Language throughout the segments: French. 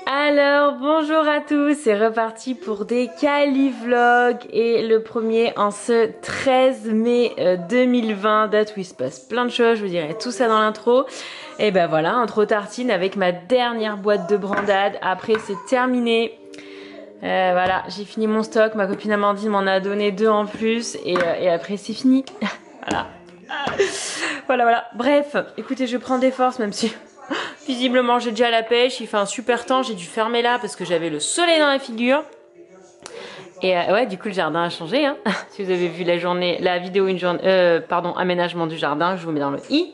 Alors bonjour à tous, c'est reparti pour des Cali-vlogs et le premier en ce 13 mai 2020, date où il se passe plein de choses, je vous dirai tout ça dans l'intro. Et ben voilà, intro tartine avec ma dernière boîte de brandade, après c'est terminé. Voilà, j'ai fini mon stock, ma copine Amandine m'en a donné 2 en plus et après c'est fini. Voilà. Voilà. Bref, écoutez, je prends des forces même si visiblement j'ai déjà la pêche, il fait un super temps, j'ai dû fermer là parce que j'avais le soleil dans la figure. Et ouais, du coup le jardin a changé, hein. Si vous avez vu la vidéo aménagement du jardin, je vous mets dans le i.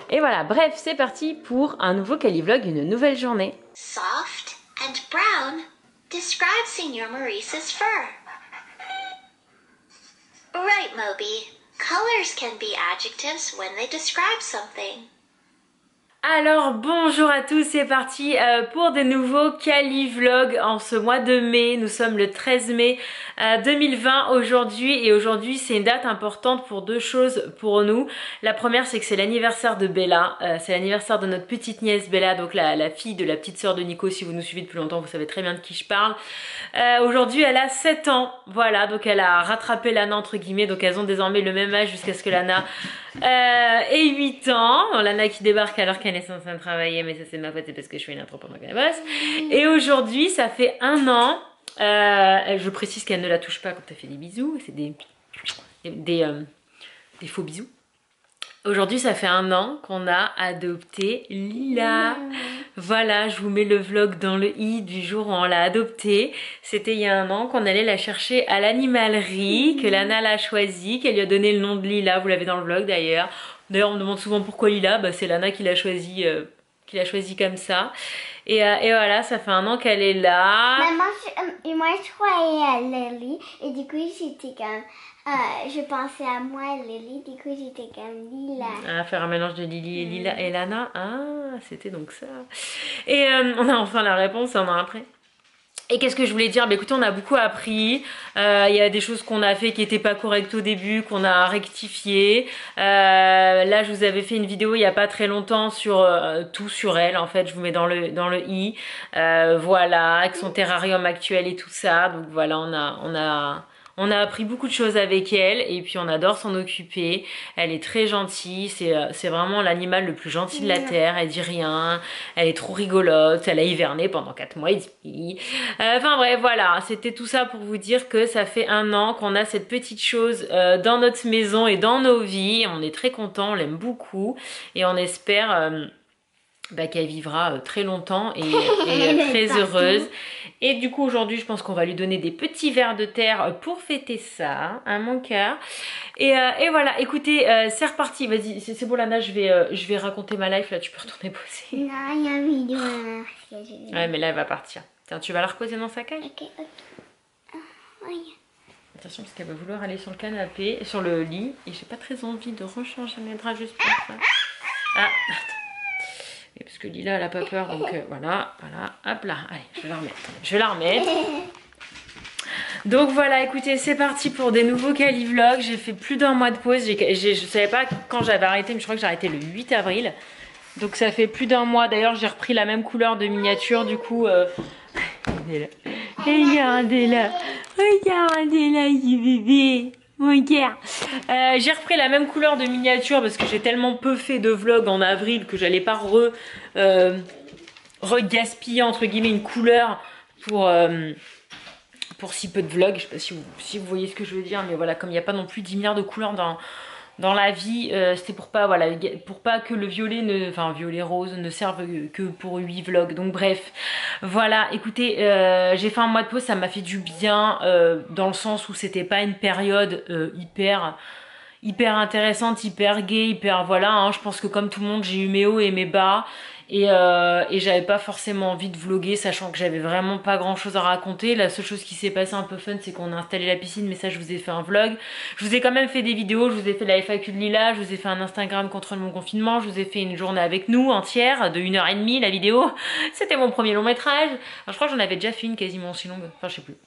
Et voilà, bref, c'est parti pour un nouveau Cali-vlog, une nouvelle journée. Soft and brown describe Senior Maurice's fur. Right, Moby. Colors can be adjectives when they describe something. Alors bonjour à tous, c'est parti pour des nouveaux Cali-vlogs en ce mois de mai. Nous sommes le 13 mai 2020 aujourd'hui et aujourd'hui c'est une date importante pour deux choses pour nous. La première c'est que c'est l'anniversaire de Bella, c'est l'anniversaire de notre petite nièce Bella, donc la fille de la petite sœur de Nico. Si vous nous suivez depuis longtemps vous savez très bien de qui je parle. Aujourd'hui elle a 7 ans, voilà, donc elle a rattrapé Lana entre guillemets, donc elles ont désormais le même âge jusqu'à ce que Lana ait 8 ans. Lana qui débarque alors qu'elle est censée travailler, mais ça c'est ma faute, c'est parce que je fais une intro pendant qu'elle bosse. Et aujourd'hui ça fait 1 an, je précise qu'elle ne la touche pas quand elle fait des bisous, c'est des faux bisous. Aujourd'hui ça fait 1 an qu'on a adopté Lila. Voilà, je vous mets le vlog dans le i du jour où on l'a adoptée. C'était il y a 1 an qu'on allait la chercher à l'animalerie, que Lana l'a choisie, qu'elle lui a donné le nom de Lila, vous l'avez dans le vlog d'ailleurs. D'ailleurs on me demande souvent pourquoi Lila, bah, c'est Lana qui l'a choisi comme ça. Et voilà, ça fait 1 an qu'elle est là. Mais moi je croyais à Lily et du coup j'étais comme... je pensais à moi Lily, du coup j'étais comme Lila. Ah, faire un mélange de Lily et Lila et Lana. Ah, c'était donc ça. Et on a enfin la réponse 1 an après. Et qu'est-ce que je voulais dire? Bah écoutez, on a beaucoup appris. Il y a des choses qu'on a fait qui n'étaient pas correctes au début, qu'on a rectifié. Là, je vous avais fait une vidéo il n'y a pas très longtemps sur tout sur elle. En fait, je vous mets dans le i. Voilà, avec son terrarium actuel et tout ça. Donc voilà, on a appris beaucoup de choses avec elle et puis on adore s'en occuper. Elle est très gentille, c'est vraiment l'animal le plus gentil de la terre. Elle dit rien, elle est trop rigolote, elle a hiverné pendant 4 mois et demi. Enfin bref, voilà, c'était tout ça pour vous dire que ça fait 1 an qu'on a cette petite chose dans notre maison et dans nos vies. On est très contents, on l'aime beaucoup et on espère... qu'elle vivra très longtemps et très heureuse. Et du coup aujourd'hui je pense qu'on va lui donner des petits vers de terre pour fêter ça, hein, mon cœur. Et voilà, écoutez, c'est reparti, vas-y, c'est bon Lana, je vais raconter ma life, là tu peux retourner bosser. Non, il y a une vidéo. Ouais mais là elle va partir. Tiens, tu vas la reposer dans sa cage? Ok. Oui. Attention parce qu'elle va vouloir aller sur le canapé, sur le lit, et j'ai pas très envie de rechanger mes draps juste pour ça. Ah, attends. Parce que Lila elle a pas peur, donc voilà, hop là, allez, je vais la remettre. Donc voilà, écoutez, c'est parti pour des nouveaux Cali-vlogs. J'ai fait plus d'1 mois de pause, je savais pas quand j'avais arrêté, mais je crois que j'ai arrêté le 8 avril. Donc ça fait plus d'1 mois, d'ailleurs j'ai repris la même couleur de miniature, du coup... Regardez-la, bébé. Mon cœur. J'ai repris la même couleur de miniature parce que j'ai tellement peu fait de vlogs en avril que j'allais pas re-gaspiller entre guillemets une couleur pour si peu de vlogs. Je sais pas si vous voyez ce que je veux dire, mais voilà, comme il n'y a pas non plus 10 milliards de couleurs dans la vie, c'était pour pas que le violet rose ne serve que pour 8 vlogs. Donc bref, voilà, écoutez, j'ai fait 1 mois de pause, ça m'a fait du bien dans le sens où c'était pas une période hyper intéressante, hyper gay, hyper voilà, hein, je pense que comme tout le monde j'ai eu mes hauts et mes bas et j'avais pas forcément envie de vlogger sachant que j'avais vraiment pas grand chose à raconter. La seule chose qui s'est passée un peu fun c'est qu'on a installé la piscine, mais ça je vous ai fait un vlog. Je vous ai quand même fait des vidéos, je vous ai fait la FAQ de Lila, je vous ai fait un Instagram contre mon confinement, je vous ai fait une journée avec nous entière de 1h30 la vidéo. C'était mon premier long métrage. Alors, je crois que j'en avais déjà fait une quasiment aussi longue, enfin je sais plus.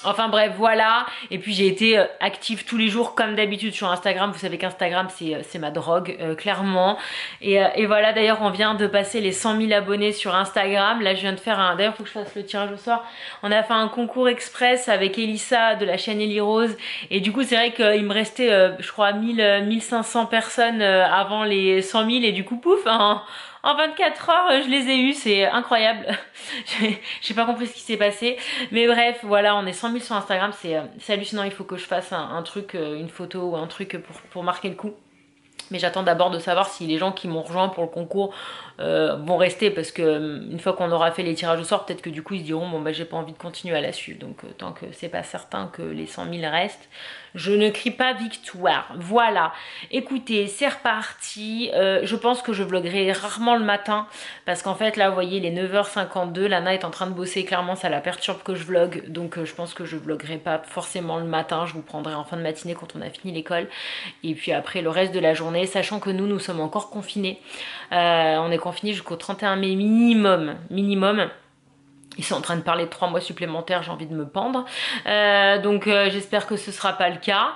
Enfin bref, voilà. Et puis j'ai été active tous les jours comme d'habitude sur Instagram. Vous savez qu'Instagram c'est ma drogue, clairement. Et voilà, d'ailleurs on vient de passer les 100 000 abonnés sur Instagram. Là je viens de faire un... D'ailleurs il faut que je fasse le tirage au sort. On a fait un concours express avec Elissa de la chaîne Ellie Rose. Et du coup c'est vrai qu'il me restait je crois 1500 personnes avant les 100 000. Et du coup pouf, en 24 heures, je les ai eus, c'est incroyable. J'ai pas compris ce qui s'est passé. Mais bref, voilà, on est 100 000 sur Instagram, c'est hallucinant. Il faut que je fasse un truc, une photo ou un truc pour marquer le coup. Mais j'attends d'abord de savoir si les gens qui m'ont rejoint pour le concours vont rester, parce que une fois qu'on aura fait les tirages au sort, peut-être que du coup ils se diront bon bah j'ai pas envie de continuer à la suivre. Donc tant que c'est pas certain que les 100 000 restent, je ne crie pas victoire. Voilà, écoutez, c'est reparti. Je pense que je vloguerai rarement le matin, parce qu'en fait là vous voyez les 9h52, Lana est en train de bosser, clairement ça la perturbe que je vlogue. Donc je pense que je vloguerai pas forcément le matin, je vous prendrai en fin de matinée quand on a fini l'école. Et puis après le reste de la journée, sachant que nous sommes encore confinés. On est confinés jusqu'au 31 mai minimum. Ils sont en train de parler de 3 mois supplémentaires, j'ai envie de me pendre. Donc j'espère que ce sera pas le cas.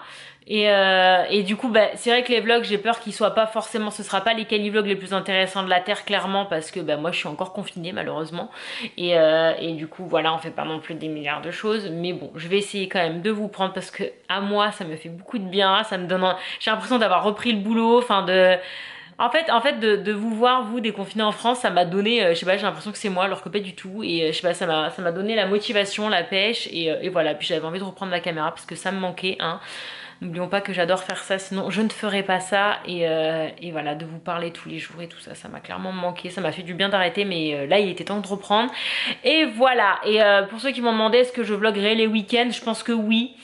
Et du coup bah, c'est vrai que les vlogs, j'ai peur qu'ils soient pas forcément, ce sera pas les Cali-vlogs les plus intéressants de la terre, clairement, parce que bah, moi je suis encore confinée malheureusement. Et du coup voilà, on fait pas non plus des milliards de choses, mais bon, je vais essayer quand même de vous prendre, parce que à moi ça me fait beaucoup de bien, ça me donne, j'ai l'impression d'avoir repris le boulot, enfin en fait de vous voir, vous, déconfinés en France, ça m'a donné, je sais pas, j'ai l'impression que c'est moi alors que pas du tout. Et je sais pas, ça m'a donné la motivation, la pêche, et voilà. Puis j'avais envie de reprendre la caméra parce que ça me manquait, hein. N'oublions pas que j'adore faire ça, sinon je ne ferais pas ça. Et voilà, de vous parler tous les jours et tout ça, ça m'a clairement manqué. Ça m'a fait du bien d'arrêter, mais là il était temps de reprendre. Et voilà, et pour ceux qui m'ont demandé est-ce que je vloguerai les week-ends, je pense que oui.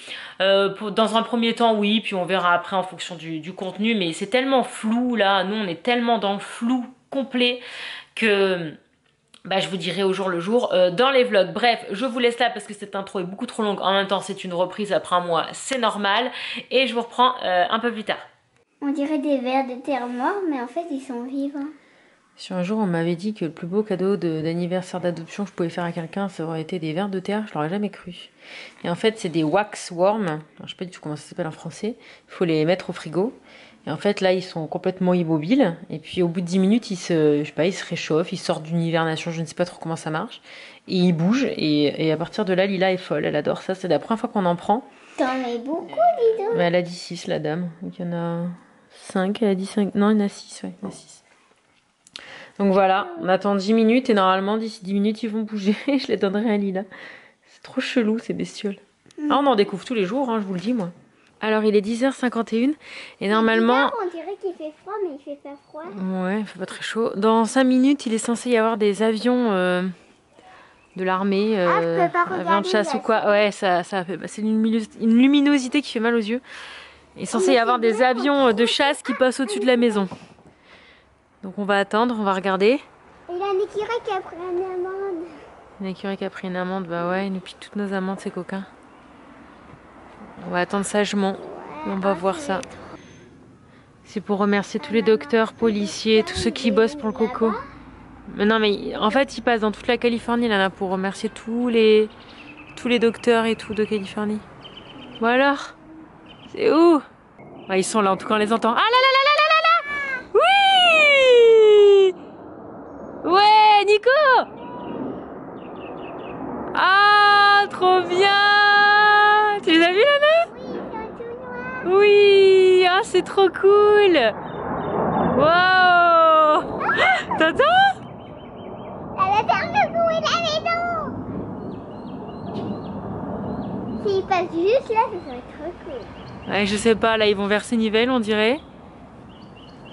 Dans un premier temps oui, puis on verra après en fonction du contenu, mais c'est tellement flou là, nous on est tellement dans le flou complet que bah, je vous dirai au jour le jour dans les vlogs. Bref, je vous laisse là parce que cette intro est beaucoup trop longue. En même temps c'est une reprise après un mois, c'est normal, et je vous reprends un peu plus tard. On dirait des vers de terre morts, mais en fait ils sont vivants. Sur un jour, on m'avait dit que le plus beau cadeau d'anniversaire d'adoption que je pouvais faire à quelqu'un, ça aurait été des vers de terre. Je l'aurais jamais cru. Et en fait, c'est des wax worms. Alors, je sais pas du tout comment ça s'appelle en français. Il faut les mettre au frigo. Et en fait, là, ils sont complètement immobiles. Et puis, au bout de 10 minutes, je sais pas, ils se réchauffent. Ils sortent d'une hibernation. Je ne sais pas trop comment ça marche. Et ils bougent. Et à partir de là, Lila est folle. Elle adore ça. C'est la première fois qu'on en prend. T'en mets beaucoup, dis donc. Mais elle a dit 6, la dame. Donc, il y en a 5. Elle a dit 5. Non, il y en a 6. Ouais, il y en a 6. Donc voilà, on attend 10 minutes et normalement d'ici 10 minutes ils vont bouger et je les donnerai à Lila. C'est trop chelou ces bestioles. Ah, on en découvre tous les jours, hein, je vous le dis moi. Alors il est 10h51 et normalement... On dirait qu'il fait froid, mais il fait pas froid. Ouais, il fait pas très chaud. Dans 5 minutes il est censé y avoir des avions de l'armée, avions de chasse ou quoi. Ouais, ça fait... c'est une luminosité qui fait mal aux yeux. Il est censé y avoir des avions de chasse qui passent au-dessus de la maison. Donc on va attendre, on va regarder. Il y a un écureuil qui a pris une amende. Un écureuil qui a pris une amende, bah ouais, il nous pique toutes nos amendes, ces coquins. On va attendre sagement, et on va voir ça. C'est pour remercier tous les docteurs, policiers, tous ceux qui bossent pour le coco. Mais non, mais en fait, ils passent dans toute la Californie, là, pour remercier tous les docteurs et tout de Californie. Bon alors, c'est où? Bah, ils sont là, en tout cas, on les entend. Ah là là là là là là là! Oui! Ouais, Nico! Ah, trop bien! Tu les as vus, Lana? Oui, ils sont tout noirs. Oui! Ah, c'est trop cool! Wow! T'entends? Elle a terminé de courir la maison. S'ils passent juste là, ça serait trop cool. Ouais, je sais pas, là, ils vont vers Nivelles, on dirait.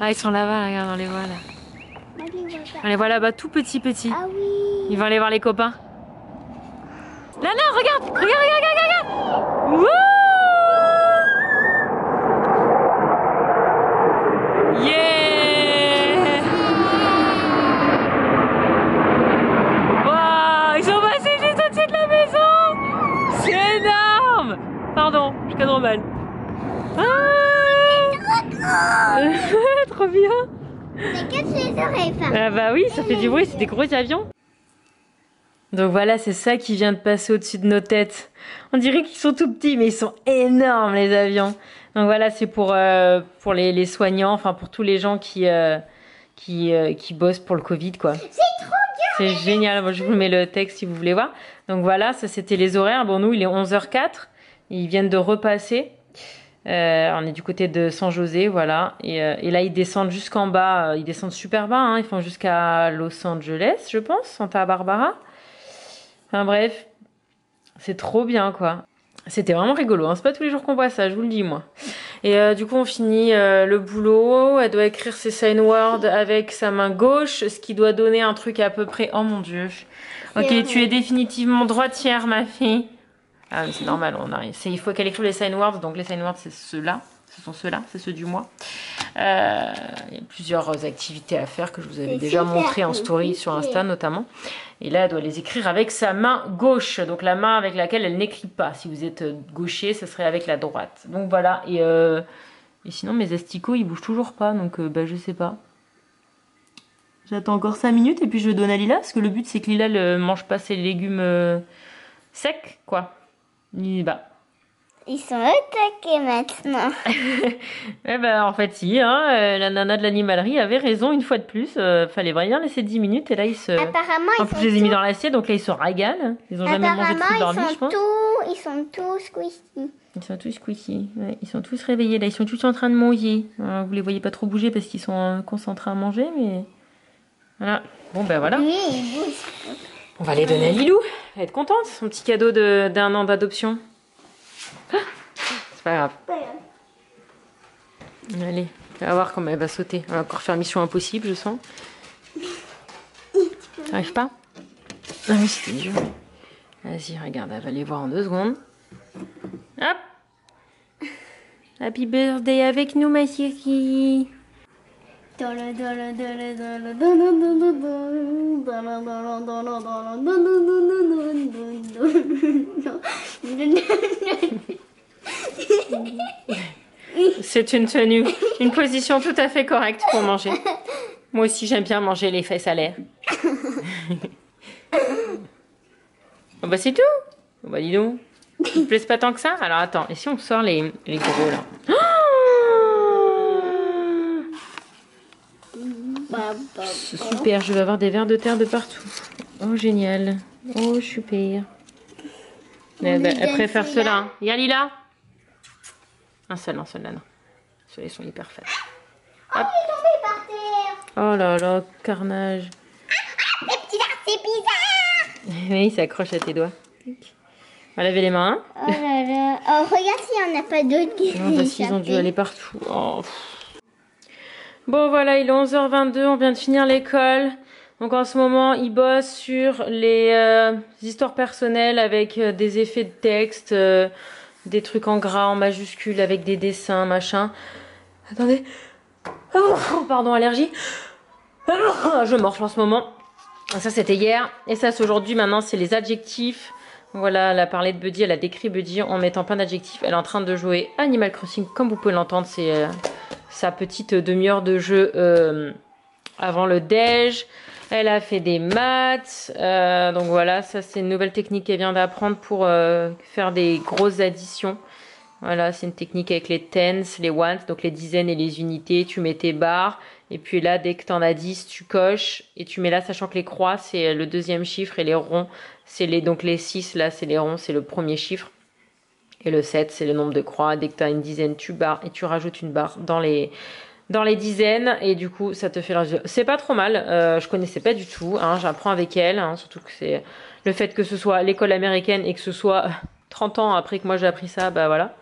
Ah, ils sont là-bas, regarde, on les voit là. Moi, je les vois pas. On les voit là-bas, tout petits. Ah oui. Ils vont aller voir les copains. Lana, regarde! Regarde! Wouh! Yeah! Waouh! Ils sont passés juste au-dessus de la maison! C'est énorme! Pardon, je cadre mal. Ah! Trop bien! Mais que tu les oreilles, femme. Ah bah oui, ça fait du bruit, c'est des gros avions. Donc voilà, c'est ça qui vient de passer au-dessus de nos têtes. On dirait qu'ils sont tout petits, mais ils sont énormes, les avions. Donc voilà, c'est pour les soignants, enfin pour tous les gens qui bossent pour le Covid, quoi. C'est trop C'est génial. Moi, je vous mets le texte si vous voulez voir. Donc voilà, ça c'était les horaires. Bon, nous, il est 11h04. Ils viennent de repasser. On est du côté de San José, voilà. Et là, ils descendent jusqu'en bas. Ils descendent super bas, hein. Ils font jusqu'à Los Angeles, je pense, Santa Barbara. Enfin bref, c'est trop bien, quoi. C'était vraiment rigolo, hein. C'est pas tous les jours qu'on voit ça, je vous le dis, moi. Et du coup, on finit le boulot. Elle doit écrire ses sign words avec sa main gauche, ce qui doit donner un truc à peu près... Oh mon Dieu. Ok, tu es définitivement droitière, ma fille. Ah, mais c'est normal, on arrive. Il faut qu'elle écrive les sign words. Donc les sign words, c'est ceux-là. Ce sont ceux-là, c'est ceux du mois. Il y a plusieurs activités à faire que je vous avais déjà montré en story sur Insta notamment. Et là, elle doit les écrire avec sa main gauche. Donc la main avec laquelle elle n'écrit pas. Si vous êtes gaucher, ce serait avec la droite. Donc voilà. Et sinon, mes asticots, ils bougent toujours pas. Donc je sais pas. J'attends encore 5 minutes et puis je le donne à Lila. Parce que le but, c'est que Lila ne mange pas ses légumes secs, quoi. Ils sont attaqués maintenant. Eh ben, en fait, si, hein, la nana de l'animalerie avait raison une fois de plus. Fallait vraiment laisser 10 minutes et là, ils se. Apparemment, en plus, je les ai mis dans l'assiette, donc là, ils se régalent. Ils ont jamais mangé de fruits de leur vie, je pense. Ils sont tous squishy. Ils sont tous squishy. Ouais, ils sont tous réveillés. Là, ils sont tous en train de manger. Vous les voyez pas trop bouger parce qu'ils sont concentrés à manger, mais. Voilà. Bon, ben voilà. Oui, ils bougent. On va les donner à Lilou. Elle va être contente. Son petit cadeau d'un an d'adoption. C'est pas grave. Allez, on va voir comment elle va sauter. On va encore faire mission impossible, je sens. T'arrives pas? Ah oui, c'était dur. Vas-y, regarde, elle va les voir en 2 secondes. Hop! Happy birthday avec nous, ma chérie. C'est une tenue, une position tout à fait correcte pour manger. Moi aussi, j'aime bien manger les fesses à l'air. Oh bah c'est tout. Oh bah dis donc. Ils te plaisent pas tant que ça? Alors attends, et si on sort les gros là? C'est super, je vais avoir des vers de terre de partout. Oh génial. Oh super. Elle préfère ceux-là. Il y a Lila? Un seul là, non. Ceux-là, ils sont hyper faibles. Oh, il est tombé par terre. Oh là là, carnage. Les petits vers, c'est bizarre. Oui, il s'accroche à tes doigts. On va laver les mains. Oh là là. Oh, regarde s'il n'y en a pas d'autres qui Non, parce qu'ils ont dû aller partout. Oh. Bon, voilà, il est 11h22. On vient de finir l'école. Donc en ce moment, ils bossent sur les histoires personnelles avec des effets de texte, des trucs en gras, en majuscules, avec des dessins, machin. Attendez. Oh, pardon, allergie. Je morfle en ce moment. Ça, c'était hier. Et ça, c'est aujourd'hui. Maintenant, c'est les adjectifs. Voilà, elle a parlé de Buddy. Elle a décrit Buddy en mettant plein d'adjectifs. Elle est en train de jouer Animal Crossing, comme vous pouvez l'entendre. C'est sa petite demi-heure de jeu avant le déj. Elle a fait des maths. Donc voilà, ça, c'est une nouvelle technique qu'elle vient d'apprendre pour faire des grosses additions. Voilà, c'est une technique avec les tens, les ones, donc les dizaines et les unités. Tu mets tes barres. Et puis là, dès que tu en as 10, tu coches. Et tu mets là, sachant que les croix, c'est le deuxième chiffre. Et les ronds, c'est donc les 6, là, c'est les ronds, c'est le premier chiffre. Et le 7, c'est le nombre de croix. Dès que tu as une dizaine, tu barres. Et tu rajoutes une barre dans les dizaines. Et du coup, ça te fait le résultat. C'est pas trop mal. Je connaissais pas du tout. Hein, j'apprends avec elle. Hein, surtout que c'est le fait que ce soit l'école américaine et que ce soit 30 ans après que moi j'ai appris ça, bah voilà.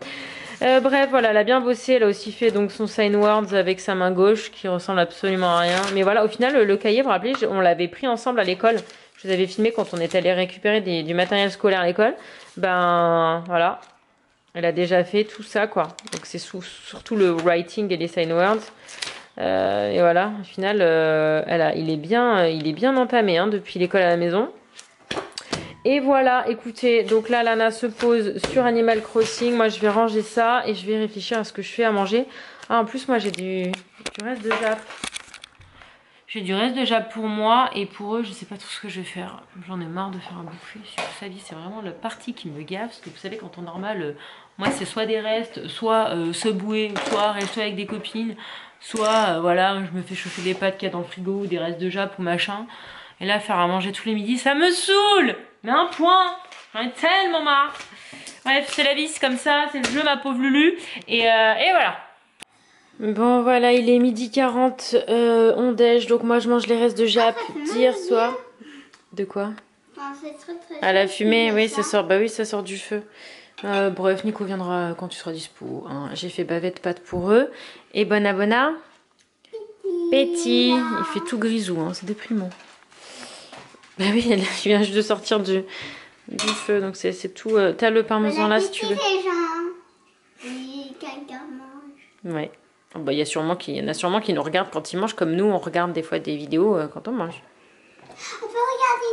Bref, voilà, elle a bien bossé. Elle a aussi fait donc son sign words avec sa main gauche qui ressemble absolument à rien. Mais voilà, au final, le cahier, vous vous rappelez, on l'avait pris ensemble à l'école. Je vous avais filmé quand on est allé récupérer du matériel scolaire à l'école. Ben voilà, elle a déjà fait tout ça, quoi. Donc c'est surtout le writing et les sign words. Et voilà, au final, il est bien entamé hein, depuis l'école à la maison. Et voilà, écoutez, donc là, Lana se pose sur Animal Crossing. Moi, je vais ranger ça et je vais réfléchir à ce que je fais à manger. Ah, en plus, moi, j'ai du reste de Jap. J'ai du reste de Jap pour moi et pour eux je sais pas tout ce que je vais faire. J'en ai marre de faire à bouffer. Si vous saviez, c'est vraiment la partie qui me gave. Parce que vous savez, quand on normal, moi c'est soit des restes, soit Subway, soit rester avec des copines, soit voilà, je me fais chauffer des pâtes qu'il y a dans le frigo ou des restes de Jap ou machin. Et là, faire à manger tous les midis, ça me saoule. Mais un point. J'en ai tellement marre. Bref, c'est la vie, c'est comme ça, c'est le jeu, ma pauvre Lulu. Et voilà. Bon, voilà, il est 12h40, on déj, donc moi je mange les restes de Jap d'hier soir. De quoi? À la fumée, oui, ça sort, bah oui, ça sort du feu. Bref, Nico viendra quand tu seras dispo. Hein. J'ai fait bavette pâte pour eux. Et Bona Bona. Petit. Il fait tout grisou, hein, c'est déprimant. Bah oui, il vient juste de sortir du feu, donc c'est tout. T'as le parmesan là si tu veux. Oui, quelqu'un mange. Ouais. Oh bah, il y en a sûrement qui nous regardent quand ils mangent, comme nous, on regarde des fois des vidéos quand on mange. On peut regarder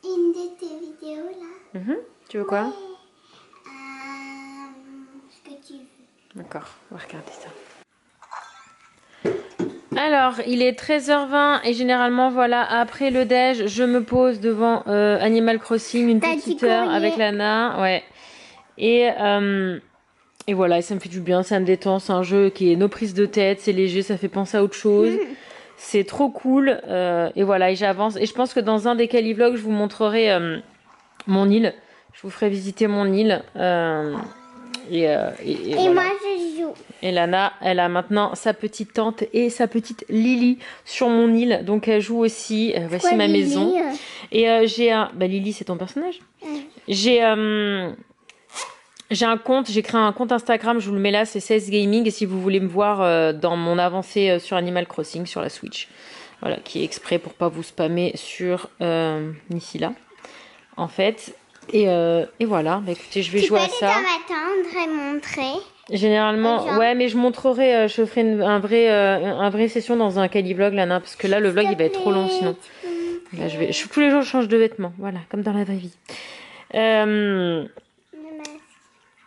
une de tes vidéos là. Tu veux quoi? Ouais. Ce que tu veux. D'accord, on va regarder ça. Alors, il est 13h20 et généralement, voilà, après le déj, je me pose devant Animal Crossing une petite heure avec Lana. Ouais. Et voilà, et ça me fait du bien, ça me détend. C'est un jeu qui est no prise de tête, c'est léger, ça fait penser à autre chose. C'est trop cool. Et voilà, et j'avance. Et je pense que dans un des Calivlogs, je vous montrerai mon île. Je vous ferai visiter mon île. Et voilà. Moi, je joue. Et Lana, elle a maintenant sa petite tante et sa petite Lily sur mon île. Donc elle joue aussi. Voici ma maison. Et j'ai un... Bah Lily, c'est ton personnage. J'ai un compte, j'ai créé un compte Instagram, je vous le mets là, c'est 16 Gaming. Et si vous voulez me voir dans mon avancée sur Animal Crossing, sur la Switch. Voilà, qui est exprès pour pas vous spammer sur ici là. En fait... Et voilà, bah, écoutez, je vais jouer à ça. Tu peux m'attendre et montrer. Généralement, ouais, mais je montrerai, je ferai un vrai session dans un Calivlog, Lana, parce que là, le vlog, il va être trop long sinon. Là, tous les jours, je change de vêtements, voilà, comme dans la vraie vie.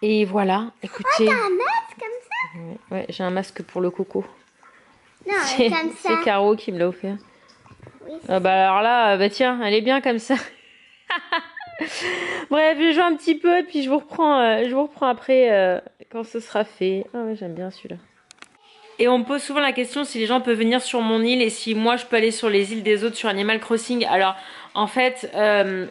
Et voilà, écoutez. Oh, t'as un masque comme ça? Ouais, j'ai un masque pour le coco. Non, comme ça. C'est Caro qui me l'a offert. Oui, bah alors là, bah tiens, elle est bien comme ça. Bref, je joue un petit peu, puis je vous reprends après quand ce sera fait. Ah ouais, j'aime bien celui-là. Et on me pose souvent la question si les gens peuvent venir sur mon île et si moi je peux aller sur les îles des autres sur Animal Crossing. Alors en fait,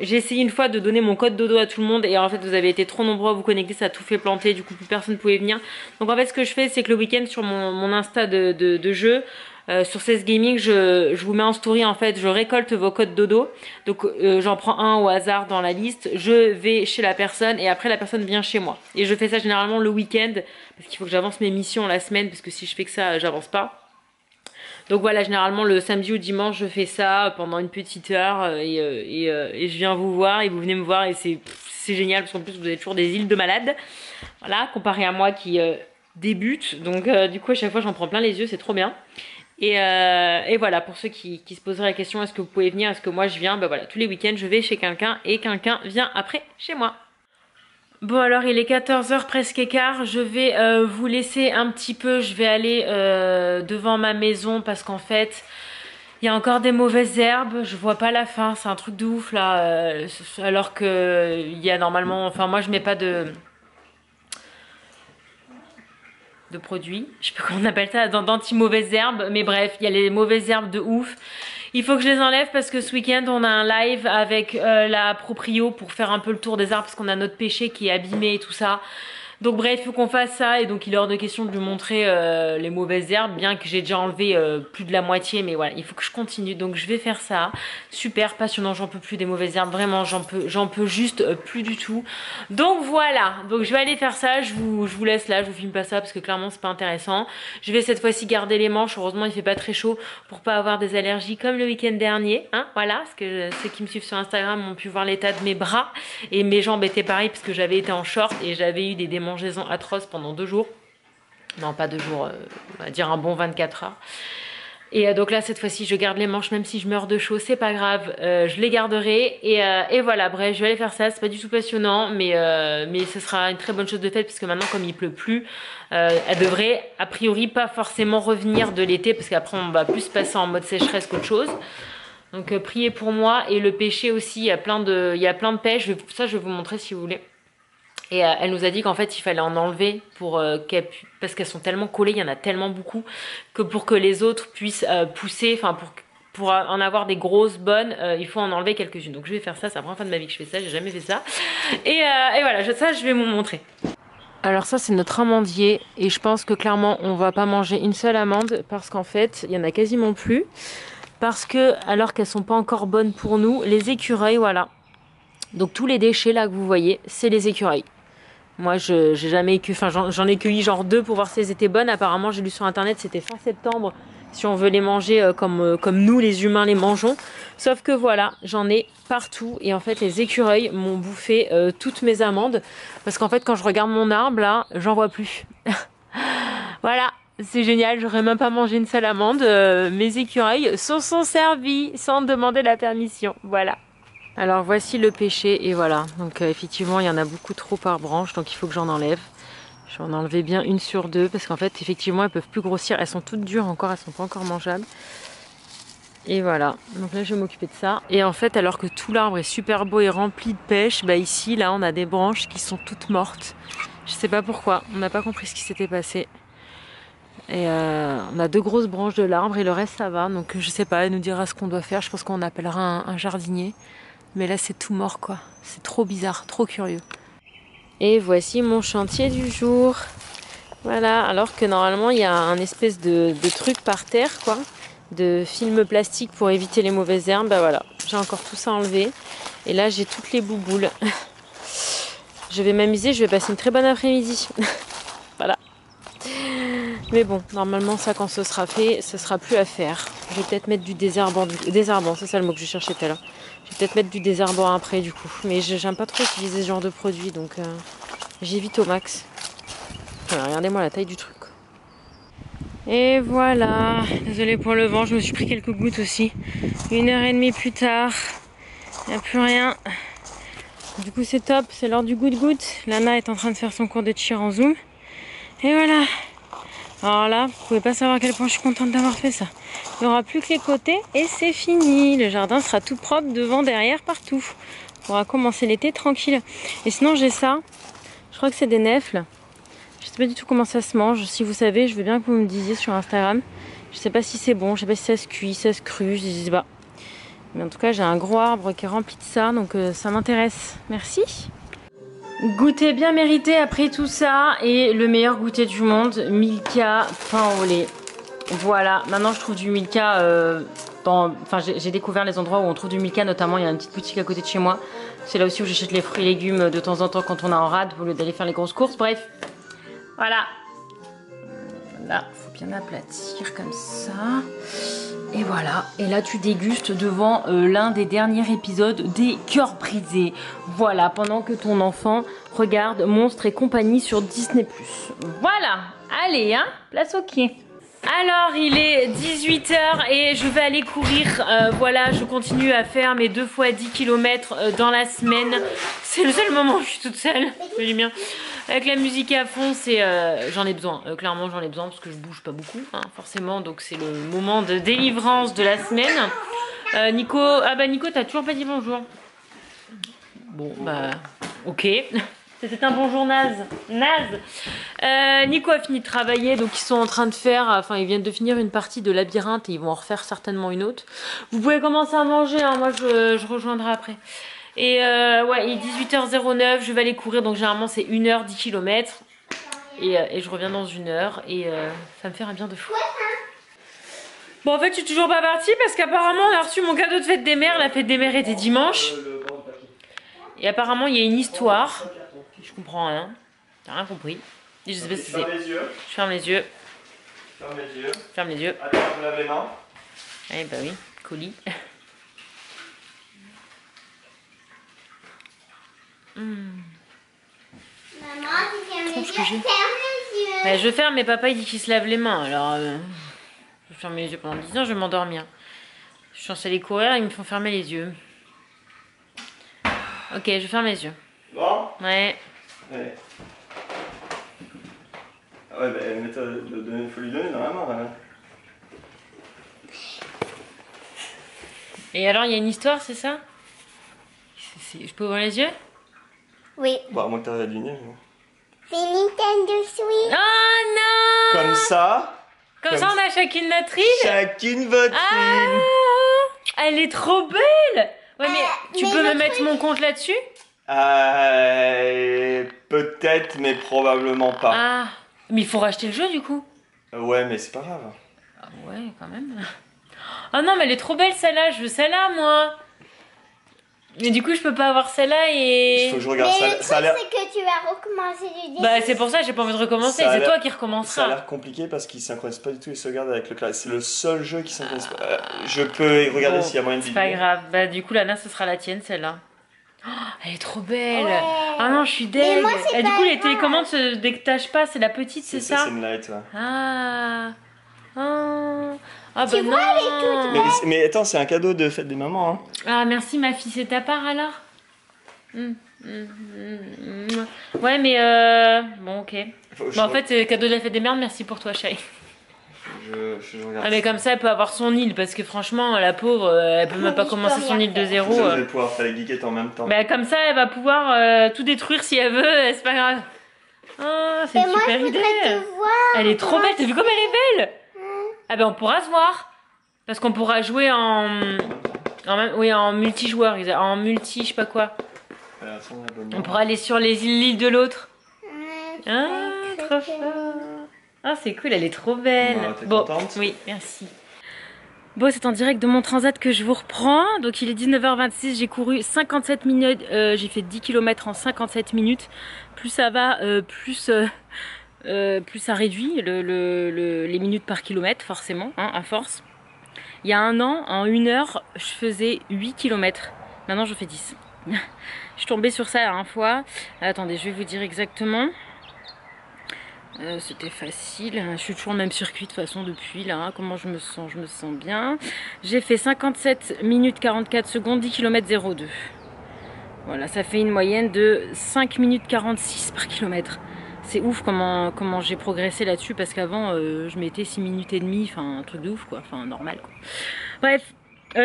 j'ai essayé une fois de donner mon code dodo à tout le monde et en fait vous avez été trop nombreux à vous connecter, ça a tout fait planter, du coup plus personne ne pouvait venir. Donc en fait ce que je fais c'est que le week-end sur mon Insta de jeu, sur 16 Gaming, je vous mets en story en fait, je récolte vos codes dodo. Donc j'en prends un au hasard dans la liste, je vais chez la personne et après la personne vient chez moi. Et je fais ça généralement le week-end parce qu'il faut que j'avance mes missions la semaine parce que si je fais que ça, j'avance pas. Donc voilà, généralement le samedi ou dimanche, je fais ça pendant une petite heure et je viens vous voir et vous venez me voir et c'est génial parce qu'en plus vous avez toujours des îles de malades. Voilà, comparé à moi qui débute. Donc du coup à chaque fois j'en prends plein les yeux, c'est trop bien. Et voilà, pour ceux qui se poseraient la question, est-ce que vous pouvez venir, est-ce que moi je viens, bah voilà, tous les week-ends je vais chez quelqu'un et quelqu'un vient après chez moi. Bon alors il est 14h presque écart, je vais vous laisser un petit peu, je vais aller devant ma maison parce qu'en fait il y a encore des mauvaises herbes, je vois pas la fin, c'est un truc de ouf là, alors que il y a normalement, enfin moi je mets pas de produits, je sais pas comment on appelle ça, d'anti-mauvaises herbes, mais bref, il y a les mauvaises herbes de ouf. Il faut que je les enlève parce que ce week-end on a un live avec la proprio pour faire un peu le tour des arbres parce qu'on a notre pêcher qui est abîmé et tout ça. Donc bref, il faut qu'on fasse ça et donc il est hors de question de lui montrer les mauvaises herbes, bien que j'ai déjà enlevé plus de la moitié, mais voilà, il faut que je continue, donc je vais faire ça. Super passionnant, j'en peux plus des mauvaises herbes, vraiment j'en peux juste plus du tout. Donc voilà, donc je vais aller faire ça, je vous laisse là, je vous filme pas ça parce que clairement c'est pas intéressant. Je vais cette fois-ci garder les manches, heureusement il fait pas très chaud pour pas avoir des allergies comme le week-end dernier, hein, voilà, parce que ceux qui me suivent sur Instagram ont pu voir l'état de mes bras et mes jambes étaient pareilles parce que j'avais été en short et j'avais eu des démangeaisons atroces pendant 2 jours. Non, pas 2 jours, on va dire un bon 24 heures. Et donc là, cette fois-ci, je garde les manches, même si je meurs de chaud, c'est pas grave, je les garderai. Et voilà, bref, je vais aller faire ça. C'est pas du tout passionnant, mais ce sera une très bonne chose de faite, parce que maintenant, comme il pleut plus, elle devrait, a priori, pas forcément revenir de l'été, parce qu'après, on va plus passer en mode sécheresse qu'autre chose. Donc, priez pour moi. Et le pêcher aussi, il y a plein de pêches. Ça, je vais vous montrer si vous voulez. Et elle nous a dit qu'en fait il fallait en enlever pour parce qu'elles sont tellement collées, il y en a tellement beaucoup que pour que les autres puissent pousser, enfin pour en avoir des grosses bonnes, il faut en enlever quelques-unes. Donc je vais faire ça, c'est la première fois de ma vie que je fais ça, j'ai jamais fait ça. Et voilà, ça je vais vous montrer. Alors ça c'est notre amandier et je pense que clairement on va pas manger une seule amande parce qu'en fait il y en a quasiment plus. Parce que alors qu'elles sont pas encore bonnes pour nous, les écureuils, voilà. Donc tous les déchets là que vous voyez, c'est les écureuils. Moi, j'ai jamais j'en ai cueilli genre 2 pour voir si elles étaient bonnes. Apparemment, j'ai lu sur internet, c'était fin septembre si on veut les manger comme nous les humains les mangeons. Sauf que voilà, j'en ai partout et en fait les écureuils m'ont bouffé toutes mes amandes parce qu'en fait quand je regarde mon arbre là, j'en vois plus. Voilà, c'est génial, j'aurais même pas mangé une seule amande. Mes écureuils sont servis sans demander la permission. Voilà. Alors voici le pêcher et voilà, donc effectivement il y en a beaucoup trop par branche, donc il faut que j'en enlève. Je vais en enlever bien une sur 2 parce qu'en fait effectivement elles peuvent plus grossir, elles sont toutes dures encore, elles sont pas encore mangeables. Et voilà, donc là je vais m'occuper de ça. Et en fait alors que tout l'arbre est super beau et rempli de pêche, bah ici là on a des branches qui sont toutes mortes. Je sais pas pourquoi, on n'a pas compris ce qui s'était passé. Et on a 2 grosses branches de l'arbre et le reste ça va, donc je sais pas, elle nous dira ce qu'on doit faire, je pense qu'on appellera un jardinier. Mais là c'est tout mort quoi, c'est trop bizarre, trop curieux. Et voici mon chantier du jour. Voilà, alors que normalement il y a un espèce de truc par terre quoi, de film plastique pour éviter les mauvaises herbes. Bah voilà, j'ai encore tout ça enlevé. Et là j'ai toutes les bouboules. Je vais m'amuser, je vais passer une très bonne après-midi. Voilà. Mais bon, normalement ça quand ce sera fait, ce sera plus à faire. Je vais peut-être mettre du désherbant, c'est ça le mot que je cherchais tout à l'heure. Je vais peut-être mettre du désherbant après du coup. Mais j'aime pas trop utiliser ce genre de produit, donc j'évite au max. Voilà, regardez-moi la taille du truc. Et voilà, désolée pour le vent, je me suis pris quelques gouttes aussi. 1h30 plus tard, il n'y a plus rien. Du coup c'est top, c'est l'heure du goutte-goutte. Lana est en train de faire son cours de cheer en zoom. Et voilà. Alors là, vous pouvez pas savoir à quel point je suis contente d'avoir fait ça. Il n'y aura plus que les côtés et c'est fini. Le jardin sera tout propre devant, derrière, partout. On pourra commencer l'été tranquille. Et sinon j'ai ça. Je crois que c'est des nèfles. Je sais pas du tout comment ça se mange. Si vous savez, je veux bien que vous me disiez sur Instagram. Je sais pas si c'est bon, je sais pas si ça se cuit, ça se crue, je sais pas. Mais en tout cas, j'ai un gros arbre qui est rempli de ça, donc ça m'intéresse. Merci. Goûter bien mérité après tout ça et le meilleur goûter du monde, Milka pain au lait. Voilà, maintenant je trouve du Milka enfin j'ai découvert les endroits où on trouve du Milka, notamment il y a une petite boutique à côté de chez moi. C'est là aussi où j'achète les fruits et légumes de temps en temps quand on est en rade au lieu d'aller faire les grosses courses. Bref, voilà. Là, faut bien aplatir comme ça. Et voilà, et là tu dégustes devant l'un des derniers épisodes des Cœurs brisés. Voilà, pendant que ton enfant regarde Monstres et compagnie sur Disney+. Voilà, allez, hein, place au pied. Alors, il est 18h et je vais aller courir. Voilà, je continue à faire mes 2 fois 10 km dans la semaine. C'est le seul moment où je suis toute seule. Je dis bien. Avec la musique à fond, j'en ai besoin. Clairement, j'en ai besoin parce que je bouge pas beaucoup, hein, forcément. Donc, c'est le moment de délivrance de la semaine. Nico, Nico, t'as toujours pas dit bonjour. Bon, bah, ok. C'était un bonjour naze. Nico a fini de travailler, donc ils sont en train de faire, enfin ils viennent de finir une partie de labyrinthe et ils vont en refaire certainement une autre. Vous pouvez commencer à manger, hein, moi je rejoindrai après. Et ouais, il est 18h09, je vais aller courir, donc généralement c'est 1h 10 km. Et je reviens dans 1 heure et ça me fait un bien de fou. Bon, en fait je suis toujours pas partie parce qu'apparemment on a reçu mon cadeau de fête des mères. La fête des mères était dimanche. Et apparemment il y a une histoire. Je comprends rien. T'as rien compris. Je sais pas ce que c'est. Je ferme les yeux. Ferme les yeux. Ferme les yeux. Attends, je me lave les mains. Eh bah oui, colis. Maman, tu fermes les yeux. Ferme les yeux. Bah, je ferme, mais papa il dit qu'il se lave les mains. Alors, je fermer les yeux pendant 10 ans, je vais m'endormir. Je suis censée aller courir, ils me font fermer les yeux. Ok, je ferme les yeux. Bon. Ouais. Allez. Ah ouais, bah, faut lui donner dans la main, là. Et alors, il y a une histoire, c'est ça? Je peux ouvrir les yeux? Oui. Bon, à moins que t'arrives à deviner. Mais... C'est Nintendo Switch. Oh non! Comme ça. Comme ça, on a chacune notre île? Chacune votre île. Ah, elle est trop belle! Ouais, mais tu mais peux le me mettre truc- mon compte là-dessus? Peut-être, mais probablement pas. Ah, mais il faut racheter le jeu du coup. Ouais, mais c'est pas grave. Ah ouais, quand même. Oh non, mais elle est trop belle celle-là, je veux celle-là moi. Mais du coup, je peux pas avoir celle-là Il et... faut que je Mais regarde. le truc, Ça a l'air... c'est que tu vas recommencer du début. Bah c'est pour ça, j'ai pas envie de recommencer, Ça a c'est l'air- toi qui Ça a recommencera. l'air compliqué parce qu'il synchronise pas du tout les sauvegardes avec le clavier. C'est le seul jeu qui synchronise pas. Je peux regarder Bon, s'il y a moyen de c'est pas deviner. grave, bah du coup Lana ce sera la tienne celle-là. Oh, elle est trop belle. Ouais. Ah non, je suis Mais deg. moi, c'est Et du pas coup les grave. télécommandes se détachent pas, c'est la petite, c'est ça? C'est une light, ouais. Ah. Oh. Ah bah Tu vois, elle est toute non. Mais attends, c'est un cadeau de fête des mamans, hein. Ah merci ma fille, c'est ta part alors? Ouais mais bon ok. Faut que je Bon, en re- fait cadeau de la fête des mères, merci pour toi chérie. je regarde. Ah mais comme ça elle peut avoir son île parce que franchement la pauvre elle peut même pas Je peux commencer son rien île de faire. zéro. Vous allez pouvoir faire les geekettes en même temps. Bah comme ça elle va pouvoir tout détruire si elle veut, c'est pas grave. Ah c'est Et une moi, super je idée. voudrais te voir. Elle est trop belle, t'as vu comme elle est belle? Ah ben on pourra se voir. Parce qu'on pourra jouer en multijoueur, en multi je sais pas quoi. On pourra aller sur l'île de l'autre. Ah, trop fort. Ah, c'est cool, elle est trop belle. Bon, t'es Bon, contente? oui, merci. Bon, c'est en direct de mon transat que je vous reprends. Donc, il est 19h26, j'ai couru 57 minutes. J'ai fait 10 km en 57 minutes. Plus ça va, plus ça réduit les minutes par kilomètre, forcément, hein, à force. Il y a un an, en 1 heure, je faisais 8 km. Maintenant, je fais 10. Je suis tombée sur ça la dernière fois. Attendez, je vais vous dire exactement. C'était facile. Je suis toujours le même circuit de toute façon depuis là. Comment je me sens? Je me sens bien. J'ai fait 57 minutes 44 secondes, 10 km 02. Voilà, ça fait une moyenne de 5 minutes 46 par kilomètre. C'est ouf comment j'ai progressé là-dessus parce qu'avant je mettais 6 minutes et demie, enfin un truc de ouf quoi, enfin normal quoi. Bref,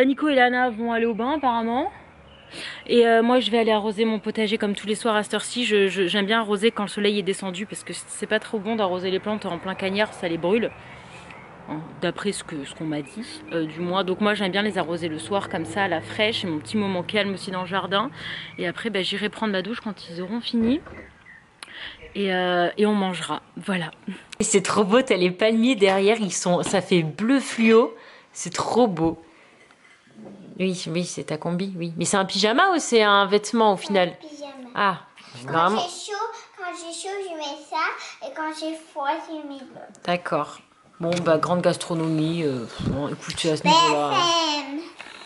Nico et Lana vont aller au bain apparemment. Et moi je vais aller arroser mon potager comme tous les soirs à cette heure-ci. J'aime bien arroser quand le soleil est descendu parce que c'est pas trop bon d'arroser les plantes en plein cagnard, ça les brûle. D'après ce qu'on m'a dit, du moins. Donc moi j'aime bien les arroser le soir comme ça à la fraîche, et mon petit moment calme aussi dans le jardin. Et après bah, j'irai prendre ma douche quand ils auront fini. Et on mangera, voilà. Et c'est trop beau, t'as les palmiers derrière, ça fait bleu fluo, c'est trop beau. Oui, c'est ta combi, oui. Mais c'est un pyjama ou c'est un vêtement au final? Pyjama. Ah, Quand vraiment. j'ai chaud, je mets ça. Et quand j'ai froid, je mets l'autre. D'accord. Bon, bah, grande gastronomie. Bon, écoutez, à ce niveau-là. BFM.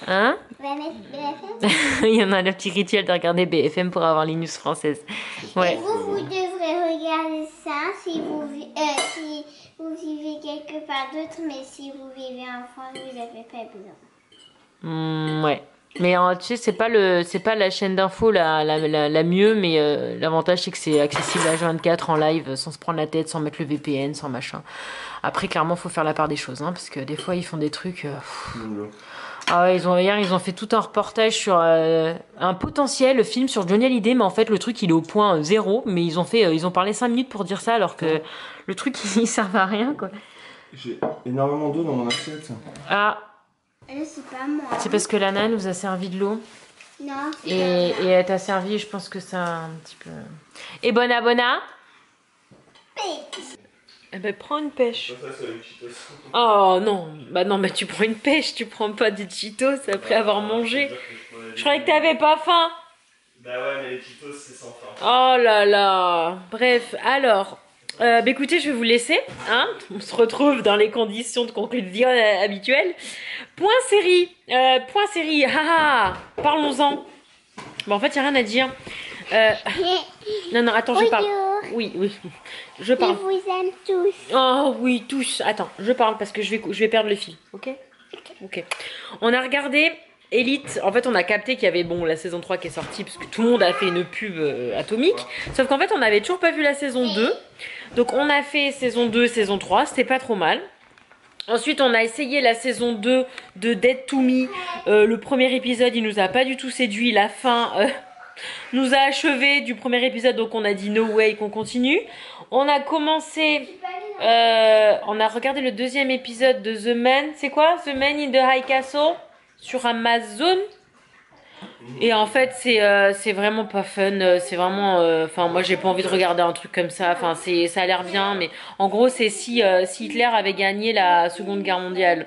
Hein? On va mettre BFM. Il y en a le petit rituel de regarder BFM pour avoir les news françaises. Ouais. Et vous devrez regarder ça si vous vivez quelque part d'autre. Mais si vous vivez en France, vous n'avez pas besoin. Ouais. Mais tu sais, c'est pas la chaîne d'info la mieux, mais l'avantage c'est que c'est accessible à H24 en live sans se prendre la tête, sans mettre le VPN, sans machin. Après, clairement, faut faire la part des choses, hein, parce que des fois ils font des trucs. Ah ouais, hier ils ont fait tout un reportage sur un potentiel film sur Johnny Hallyday, mais en fait le truc il est au point 0, mais ils ont parlé 5 minutes pour dire ça alors que le truc il servait à rien quoi. J'ai énormément d'eau dans mon assiette. Ah. C'est pas moi. C'est parce que Lana nous a servi de l'eau. Non, c'est Et elle t'a servi, je pense que ça un petit peu... Et Bona Bona? Eh ben prends une pêche. Oh non, bah non, mais tu prends une pêche, tu prends pas des Cheetos après avoir mangé. Je croyais que t'avais pas faim. Bah ouais, mais les Cheetos c'est sans fin. Oh là là. Bref, alors... bah écoutez, je vais vous laisser, hein. On se retrouve dans les conditions de conclusion habituelles. Point série, haha, parlons-en. Bon, en fait, il n'y a rien à dire. Non, attends, je parle. Oui, oui. Je Je parle. vous aime tous. Oh oui, tous. Attends, je parle parce que je vais perdre le fil. Ok. Ok. On a regardé Elite. En fait, on a capté qu'il y avait bon la saison 3 qui est sortie parce que tout le monde a fait une pub atomique. Sauf qu'en fait, on n'avait toujours pas vu la saison 2. Donc, on a fait saison 2, saison 3. C'était pas trop mal. Ensuite, on a essayé la saison 2 de Dead to Me. Le premier épisode, il nous a pas du tout séduit. La fin nous a achevé du premier épisode, donc on a dit no way qu'on continue. On a commencé, on a regardé le deuxième épisode de The Man. C'est quoi? The Man in the High Castle sur Amazon. Et en fait, c'est vraiment pas fun. C'est vraiment, enfin, moi, j'ai pas envie de regarder un truc comme ça. Enfin, ça a l'air bien, mais en gros, c'est si Hitler avait gagné la Seconde Guerre mondiale.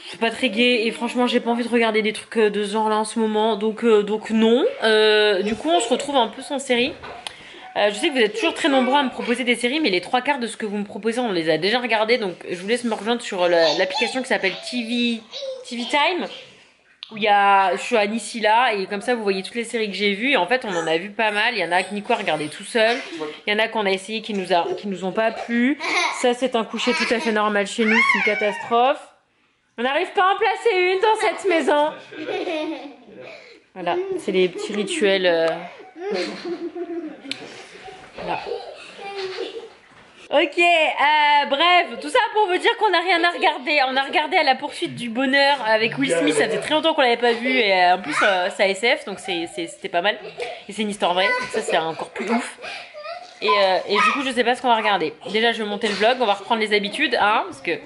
C'est pas très gai et franchement, j'ai pas envie de regarder des trucs de ce genre-là en ce moment. Donc non. Du coup, on se retrouve un peu sans série. Je sais que vous êtes toujours très nombreux à me proposer des séries, mais les trois quarts de ce que vous me proposez, on les a déjà regardés. Donc, je vous laisse me rejoindre sur l'application qui s'appelle TV Time. Où je suis à Nisila et comme ça vous voyez toutes les séries que j'ai vues et en fait on en a vu pas mal. Il y en a que Nico a regardé tout seul, il y en a qu'on a essayé qui nous ont pas plu. Ça c'est un coucher tout à fait normal chez nous, c'est une catastrophe. On n'arrive pas à en placer une dans cette maison. Voilà, c'est les petits rituels. Voilà. Ok, bref, tout ça pour vous dire qu'on n'a rien à regarder. On a regardé À la poursuite du bonheur avec Will Smith, ça faisait très longtemps qu'on l'avait pas vu et en plus c'est SF donc c'était pas mal. Et c'est une histoire vraie, donc ça c'est encore plus ouf. Et du coup je sais pas ce qu'on va regarder. Déjà je vais monter le vlog, on va reprendre les habitudes, hein, parce que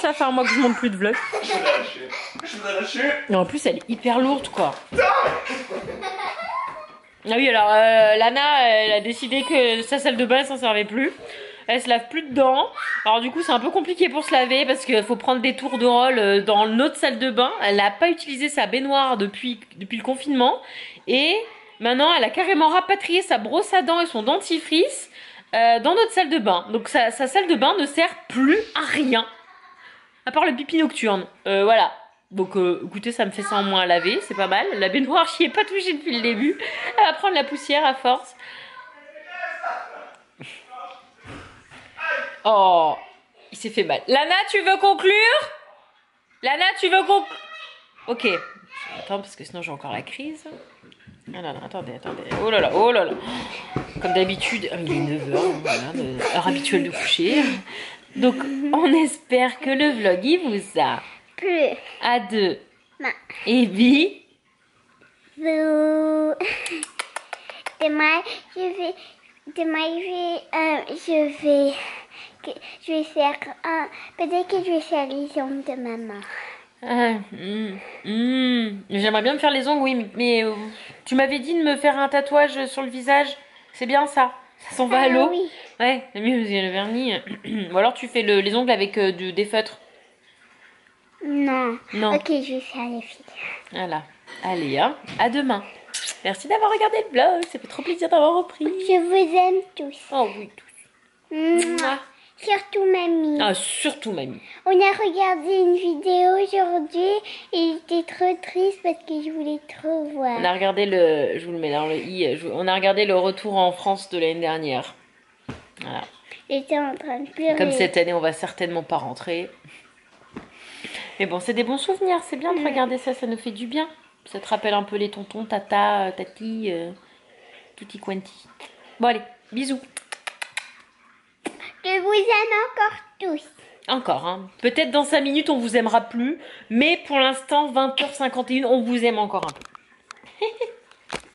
ça fait un mois que je monte plus de vlog. Je vous ai lâché. Et en plus elle est hyper lourde quoi. Ah oui, alors Lana, elle a décidé que sa salle de bain, elle s'en servait plus. Elle se lave plus dedans. Alors du coup, c'est un peu compliqué pour se laver parce qu'il faut prendre des tours de rôle dans notre salle de bain. Elle n'a pas utilisé sa baignoire depuis le confinement. Et maintenant, elle a carrément rapatrié sa brosse à dents et son dentifrice dans notre salle de bain. Donc sa salle de bain ne sert plus à rien. À part le pipi nocturne. Voilà. Donc écoutez, ça me fait ça en moins à laver, c'est pas mal. La baignoire, j'y ai pas touché depuis le début. Elle va prendre la poussière à force. Oh, il s'est fait mal. Lana, tu veux conclure? Lana, tu veux conclure? Ok. Attends, parce que sinon j'ai encore la crise. Ah là là, attendez. Oh là là, oh là là. Comme d'habitude, il est 9h, voilà, heure habituelle de coucher. Donc, on espère que le vlog, il vous a... Plus. À deux. Non. Et puis, Vous. Demain, je vais faire peut-être que je vais faire les ongles de maman. J'aimerais bien me faire les ongles, oui, mais tu m'avais dit de me faire un tatouage sur le visage. C'est bien ça. Ça s'en va à l'eau. Oui. Ouais, c'est mieux, parce qu'il y a le vernis. Ou alors tu fais les ongles avec des feutres. Non. Non. Ok, je vais faire les filles. Voilà. Allez, hein. À demain. Merci d'avoir regardé le vlog. Ça fait trop plaisir d'avoir repris. Je vous aime tous. Oh oui, tous. Mouah. Surtout mamie. Ah, surtout mamie. On a regardé une vidéo aujourd'hui et j'étais trop triste parce que je voulais trop voir. On a regardé je vous le mets dans le i, on a regardé le retour en France de l'année dernière. Voilà. J'étais en train de pleurer. Comme cette année, on va certainement pas rentrer. Mais bon, c'est des bons souvenirs, c'est bien de regarder ça, ça nous fait du bien. Ça te rappelle un peu les tontons, tata, tati, tutti quanti. Bon allez, bisous. Je vous aime encore tous. Encore, hein. Peut-être dans 5 minutes, on vous aimera plus. Mais pour l'instant, 20h51, on vous aime encore un peu.